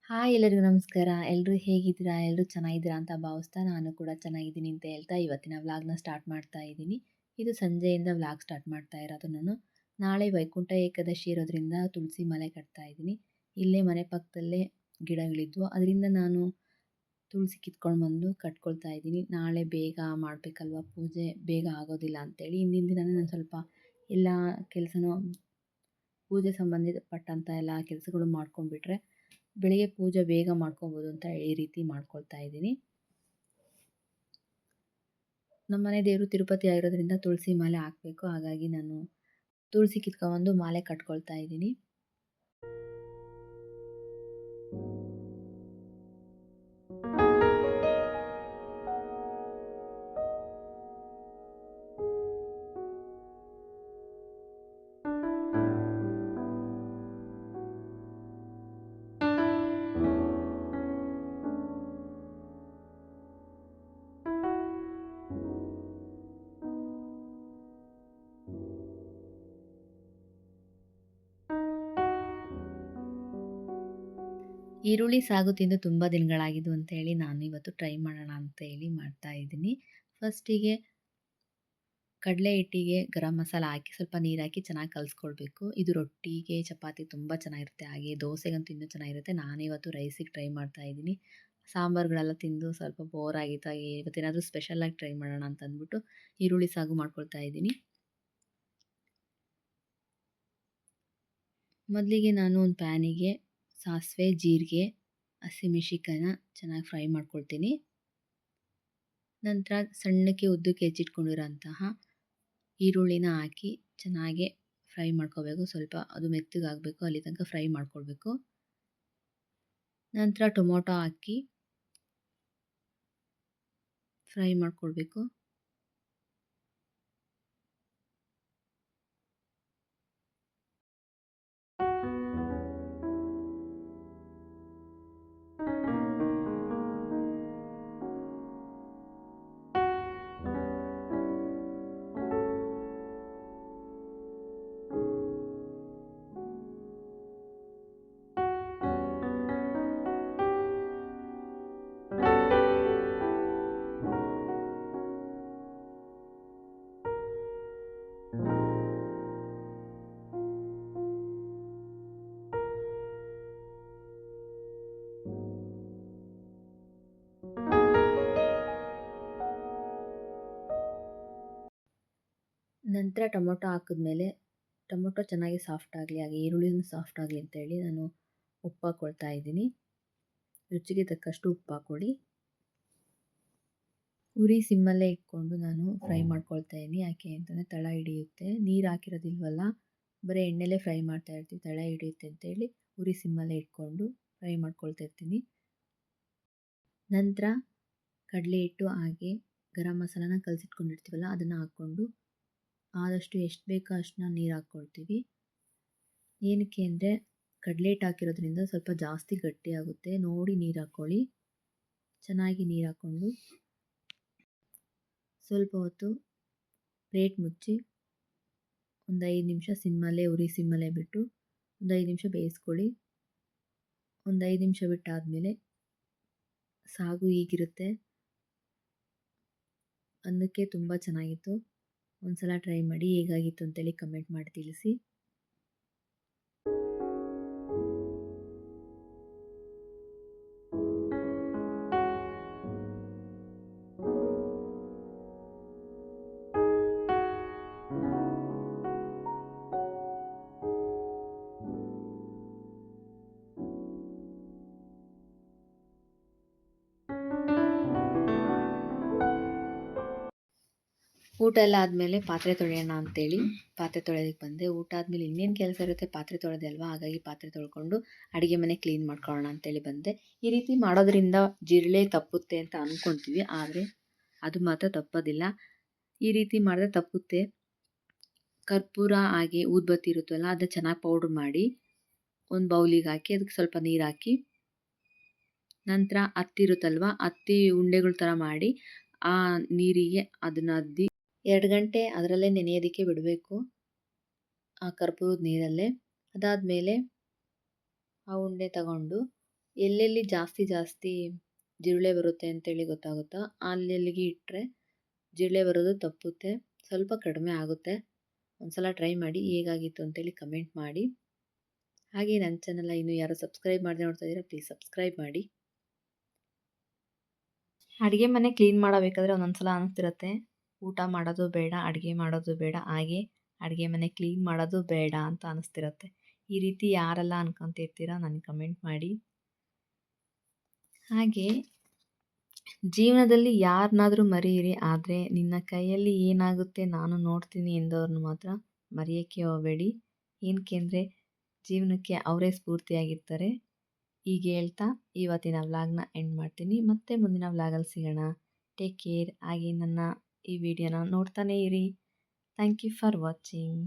Hi ಎಲ್ಲರಿಗೂ ನಮಸ್ಕಾರ. ಎಲ್ಲರೂ ಹೇಗಿದ್ದೀರಾ? ಎಲ್ಲರೂ ಚೆನ್ನಾಗಿದ್ದೀರಾ ಅಂತ ಭಾವಿಸ್ತಾ ನಾನು ಕೂಡ ಚೆನ್ನಾಗಿದ್ದೀನಿ ಅಂತ ಹೇಳ್ತಾ ಇವತ್ತಿನ ವ್ಲಾಗ್‌ನ ಸ್ಟಾರ್ಟ್ ಮಾಡ್ತಾ ಇದ್ದೀನಿ. ಇದು ಸಂಜೆಯಿಂದ ವ್ಲಾಗ್ ಸ್ಟಾರ್ಟ್ ಮಾಡ್ತಾ ಇರೋದು ನಾನು. ನಾಳೆ ವೈಕುಂಠ ಏಕಾದಶಿ ಇರೋದ್ರಿಂದ ತುಳಸಿ ಮಾಲೆ ಕಟ್ತಾ ಇದ್ದೀನಿ. ಇಲ್ಲೇ ಮನೆ ಪಕ್ಕದಲ್ಲೇ ಗಿಡಗಳಿದ್ವು. ಅದರಿಂದ ನಾನು ತುಳಸಿ ಕಿತ್ಕೊಂಡು ಬಂದು ಕಟ್ಕೊಳ್ತಾ ಇದ್ದೀನಿ. ನಾಳೆ ಬೇಗ ಮಾಡಬೇಕಲ್ವ ಪೂಜೆ, ಬೇಗ ಆಗೋದಿಲ್ಲ ಅಂತೇಳಿ ಹಿಂದಿನ ದಿನವೇ ನಾನು ಸ್ವಲ್ಪ ಎಲ್ಲ ಕೆಲಸನೂ ಪೂಜೆ ಸಂಬಂಧಪಟ್ಟಂಥ ಎಲ್ಲ ಕೆಲಸಗಳು ಮಾಡ್ಕೊಂಡ್ಬಿಟ್ರೆ ಬೆಳಿಗ್ಗೆ ಪೂಜೆ ಬೇಗ ಮಾಡ್ಕೊಬೋದು ಅಂತ ಈ ರೀತಿ ಮಾಡ್ಕೊಳ್ತಾ ಇದ್ದೀನಿ. ನಮ್ಮ ಮನೆ ದೇವರು ತಿರುಪತಿ ಆಗಿರೋದ್ರಿಂದ ತುಳಸಿ ಮಾಲೆ ಹಾಕಬೇಕು. ಹಾಗಾಗಿ ನಾನು ತುಳಸಿ ಕಿತ್ಕೊಂಡ್ಬಂದು ಮಾಲೆ ಕಟ್ಕೊಳ್ತಾ ಇದ್ದೀನಿ. ಈರುಳ್ಳಿ ಸಾಗು ತಿಂದು ತುಂಬ ದಿನಗಳಾಗಿದ್ದು ಅಂತೇಳಿ ನಾನು ಇವತ್ತು ಟ್ರೈ ಮಾಡೋಣ ಅಂತೇಳಿ ಮಾಡ್ತಾ ಇದ್ದೀನಿ. ಫಸ್ಟಿಗೆ ಕಡಲೆ ಹಿಟ್ಟಿಗೆ ಗರಂ ಮಸಾಲ ಹಾಕಿ ಸ್ವಲ್ಪ ನೀರು ಹಾಕಿ ಚೆನ್ನಾಗಿ ಕಲಿಸ್ಕೊಳ್ಬೇಕು. ಇದು ರೊಟ್ಟಿಗೆ ಚಪಾತಿ ತುಂಬ ಚೆನ್ನಾಗಿರುತ್ತೆ, ಹಾಗೆ ದೋಸೆಗಂತೂ ಇನ್ನೂ ಚೆನ್ನಾಗಿರುತ್ತೆ. ನಾನಿವತ್ತು ರೈಸಿಗೆ ಟ್ರೈ ಮಾಡ್ತಾ ಇದ್ದೀನಿ. ಸಾಂಬಾರುಗಳೆಲ್ಲ ತಿಂದು ಸ್ವಲ್ಪ ಬೋರ್ ಆಗಿತ್ತು, ಹಾಗೆ ಇವತ್ತೇನಾದರೂ ಸ್ಪೆಷಲಾಗಿ ಟ್ರೈ ಮಾಡೋಣ ಅಂತ ಅಂದ್ಬಿಟ್ಟು ಈರುಳ್ಳಿ ಸಾಗು ಮಾಡ್ಕೊಳ್ತಾ ಇದ್ದೀನಿ. ಮೊದಲಿಗೆ ನಾನು ಒಂದು ಪ್ಯಾನಿಗೆ ಸಾಸಿವೆ, ಜೀರಿಗೆ, ಹಸಿಮೆಣಸಿನ್ಕಾಯಿನ ಚೆನ್ನಾಗಿ ಫ್ರೈ ಮಾಡ್ಕೊಳ್ತೀನಿ. ನಂತರ ಸಣ್ಣಕ್ಕೆ ಉದ್ದಕ್ಕೆ ಹೆಚ್ಚಿಟ್ಕೊಂಡಿರೋಂತಹ ಈರುಳ್ಳಿನ ಹಾಕಿ ಚೆನ್ನಾಗಿ ಫ್ರೈ ಮಾಡ್ಕೋಬೇಕು. ಸ್ವಲ್ಪ ಅದು ಮೆತ್ತಗಾಗಬೇಕು, ಅಲ್ಲಿ ತನಕ ಫ್ರೈ ಮಾಡ್ಕೊಳ್ಬೇಕು. ನಂತರ ಟೊಮೊಟೊ ಹಾಕಿ ಫ್ರೈ ಮಾಡ್ಕೊಳ್ಬೇಕು. ನಂತರ ಟೊಮೊಟೊ ಹಾಕಿದ್ಮೇಲೆ ಟೊಮೊಟೊ ಚೆನ್ನಾಗಿ ಸಾಫ್ಟ್ ಆಗಲಿ, ಹಾಗೆ ಈರುಳ್ಳಿನೂ ಸಾಫ್ಟ್ ಆಗಲಿ ಅಂತೇಳಿ ನಾನು ಉಪ್ಪು ಹಾಕ್ಕೊಳ್ತಾ ಇದ್ದೀನಿ. ರುಚಿಗೆ ತಕ್ಕಷ್ಟು ಉಪ್ಪು ಹಾಕ್ಕೊಳ್ಳಿ. ಉರಿ ಸಿಮ್ಮಲ್ಲೇ ಇಟ್ಕೊಂಡು ನಾನು ಫ್ರೈ ಮಾಡ್ಕೊಳ್ತಾ ಇದ್ದೀನಿ. ಯಾಕೆ ಅಂತಂದರೆ ತಳ ಹಿಡಿಯುತ್ತೆ, ನೀರು ಹಾಕಿರೋದಿಲ್ವಲ್ಲ, ಬರೀ ಎಣ್ಣೆಲೇ ಫ್ರೈ ಮಾಡ್ತಾ ಇರ್ತೀವಿ, ತಳ ಹಿಡಿಯುತ್ತೆ ಅಂತೇಳಿ ಉರಿ ಸಿಮ್ಮಲ್ಲೇ ಇಟ್ಕೊಂಡು ಫ್ರೈ ಮಾಡ್ಕೊಳ್ತಾ ಇರ್ತೀನಿ. ನಂತರ ಕಡಲೆ ಹಿಟ್ಟು ಹಾಗೆ ಗರಂ ಮಸಾಲಾನ ಕಲಸಿಟ್ಕೊಂಡಿರ್ತೀವಲ್ಲ ಅದನ್ನು ಹಾಕ್ಕೊಂಡು ಆದಷ್ಟು ಎಷ್ಟು ಬೇಕೋ ಅಷ್ಟನ್ನ ನೀರು ಹಾಕ್ಕೊಳ್ತೀವಿ. ಏನಕ್ಕೆ ಅಂದರೆ ಕಡಲೆ ಹಿಟ್ಟು ಹಾಕಿರೋದ್ರಿಂದ ಸ್ವಲ್ಪ ಜಾಸ್ತಿ ಗಟ್ಟಿ ಆಗುತ್ತೆ, ನೋಡಿ ನೀರು ಹಾಕ್ಕೊಳ್ಳಿ. ಚೆನ್ನಾಗಿ ನೀರು ಹಾಕ್ಕೊಂಡು ಸ್ವಲ್ಪ ಹೊತ್ತು ಪ್ಲೇಟ್ ಮುಚ್ಚಿ ಒಂದು 5 ನಿಮಿಷ ಸಿಮ್ಮಲ್ಲೇ, ಉರಿ ಸಿಮ್ಮಲ್ಲೇ ಬಿಟ್ಟು ಒಂದು 5 ನಿಮಿಷ ಬೇಯಿಸ್ಕೊಳ್ಳಿ. ಒಂದು 5 ನಿಮಿಷ ಬಿಟ್ಟಾದಮೇಲೆ ಸಾಗು ಹೀಗಿರುತ್ತೆ. ಅನ್ನಕ್ಕೆ ತುಂಬ ಚೆನ್ನಾಗಿತ್ತು. ಒಂದು ಸಲ ಟ್ರೈ ಮಾಡಿ, ಹೇಗಾಗಿತ್ತು ಅಂತೇಳಿ ಕಮೆಂಟ್ ಮಾಡಿ ತಿಳಿಸಿ. ಊಟ ಎಲ್ಲ ಆದಮೇಲೆ ಪಾತ್ರೆ ತೊಳೆಯೋಣ ಅಂತೇಳಿ ಪಾತ್ರೆ ತೊಳೆಯೋದಕ್ಕೆ ಬಂದೆ. ಊಟ ಆದಮೇಲೆ ಇನ್ನೇನು ಕೆಲಸ ಇರುತ್ತೆ, ಪಾತ್ರೆ ತೊಳೆದೆ ಅಲ್ವಾ, ಹಾಗಾಗಿ ಪಾತ್ರೆ ತೊಳ್ಕೊಂಡು ಅಡುಗೆ ಮನೆ ಕ್ಲೀನ್ ಮಾಡ್ಕೊಳ್ಳೋಣ ಅಂತೇಳಿ ಬಂದೆ. ಈ ರೀತಿ ಮಾಡೋದ್ರಿಂದ ಜಿರಳೆ ತಪ್ಪುತ್ತೆ ಅಂತ ಅಂದ್ಕೊಳ್ತೀವಿ, ಆದರೆ ಅದು ಮಾತ್ರ ತಪ್ಪೋದಿಲ್ಲ. ಈ ರೀತಿ ಮಾಡಿದ್ರೆ ತಪ್ಪುತ್ತೆ. ಕರ್ಪೂರ ಹಾಗೆ ಊದುಬತ್ತಿ ಇರುತ್ತಲ್ಲ, ಅದನ್ನ ಚೆನ್ನಾಗಿ ಪೌಡ್ರ್ ಮಾಡಿ ಒಂದು ಬೌಲಿಗೆ ಹಾಕಿ ಅದಕ್ಕೆ ಸ್ವಲ್ಪ ನೀರು ಹಾಕಿ, ನಂತರ ಹತ್ತಿ ಇರುತ್ತಲ್ವ, ಹತ್ತಿ ಉಂಡೆಗಳ ಥರ ಮಾಡಿ ಆ ನೀರಿಗೆ ಅದನ್ನು ಅದ್ದಿ 2 ಗಂಟೆ ಅದರಲ್ಲೇ ನೆನೆಯೋದಕ್ಕೆ ಬಿಡಬೇಕು, ಆ ಕರ್ಪೂರದ ನೀರಲ್ಲೇ. ಅದಾದಮೇಲೆ ಆ ಉಂಡೆ ತಗೊಂಡು ಎಲ್ಲೆಲ್ಲಿ ಜಾಸ್ತಿ ಜಿರಳೆ ಬರುತ್ತೆ ಅಂತೇಳಿ ಗೊತ್ತಾಗುತ್ತೋ ಅಲ್ಲೆಲ್ಲಿಗೆ ಇಟ್ಟರೆ ಜಿರಳೆ ಬರೋದು ತಪ್ಪುತ್ತೆ, ಸ್ವಲ್ಪ ಕಡಿಮೆ ಆಗುತ್ತೆ. ಒಂದ್ಸಲ ಟ್ರೈ ಮಾಡಿ ಹೇಗಾಗಿತ್ತು ಅಂತೇಳಿ ಕಮೆಂಟ್ ಮಾಡಿ. ಹಾಗೆ ನನ್ನ ಚಾನಲ್ನ ಇನ್ನೂ ಯಾರು ಸಬ್ಸ್ಕ್ರೈಬ್ ಮಾಡದೆ ನೋಡ್ತಾ ಇದ್ದೀರಾ ಪ್ಲೀಸ್ ಸಬ್ಸ್ಕ್ರೈಬ್ ಮಾಡಿ. ಅಡುಗೆ ಮನೆ ಕ್ಲೀನ್ ಮಾಡಬೇಕಾದ್ರೆ ಒಂದೊಂದ್ಸಲ ಅನಿಸ್ತಿರುತ್ತೆ ಊಟ ಮಾಡೋದು ಬೇಡ, ಅಡುಗೆ ಮಾಡೋದು ಬೇಡ, ಹಾಗೆ ಅಡುಗೆ ಮನೆ ಕ್ಲೀನ್ ಮಾಡೋದು ಬೇಡ ಅಂತ ಅನಿಸ್ತಿರುತ್ತೆ. ಈ ರೀತಿ ಯಾರೆಲ್ಲ ಅನ್ಕೊತಿರ್ತೀರಾ ನನಗೆ ಕಮೆಂಟ್ ಮಾಡಿ. ಹಾಗೆ ಜೀವನದಲ್ಲಿ ಯಾರನ್ನಾದರೂ ಮರೆಯಿರಿ, ಆದರೆ ನಿನ್ನ ಕೈಯಲ್ಲಿ ಏನಾಗುತ್ತೆ ನಾನು ನೋಡ್ತೀನಿ ಎಂದವ್ರನ್ನ ಮಾತ್ರ ಮರೆಯೋಕ್ಕೆ ಹೋಗಬೇಡಿ. ಏನಕ್ಕೆ ಅಂದರೆ ಜೀವನಕ್ಕೆ ಅವರೇ ಸ್ಫೂರ್ತಿಯಾಗಿರ್ತಾರೆ. ಹೀಗೆ ಹೇಳ್ತಾ ಇವತ್ತಿನ ವ್ಲಾಗ್ನ ಎಂಡ್ ಮಾಡ್ತೀನಿ. ಮತ್ತೆ ಮುಂದಿನ ವ್ಲಾಗಲ್ಲಿ ಸಿಗೋಣ. Take care. ಹಾಗೆ ನನ್ನ ಈ ವಿಡಿಯೋನ ನೋಡ್ತಾನೇ ಇರಿ. Thank you for watching.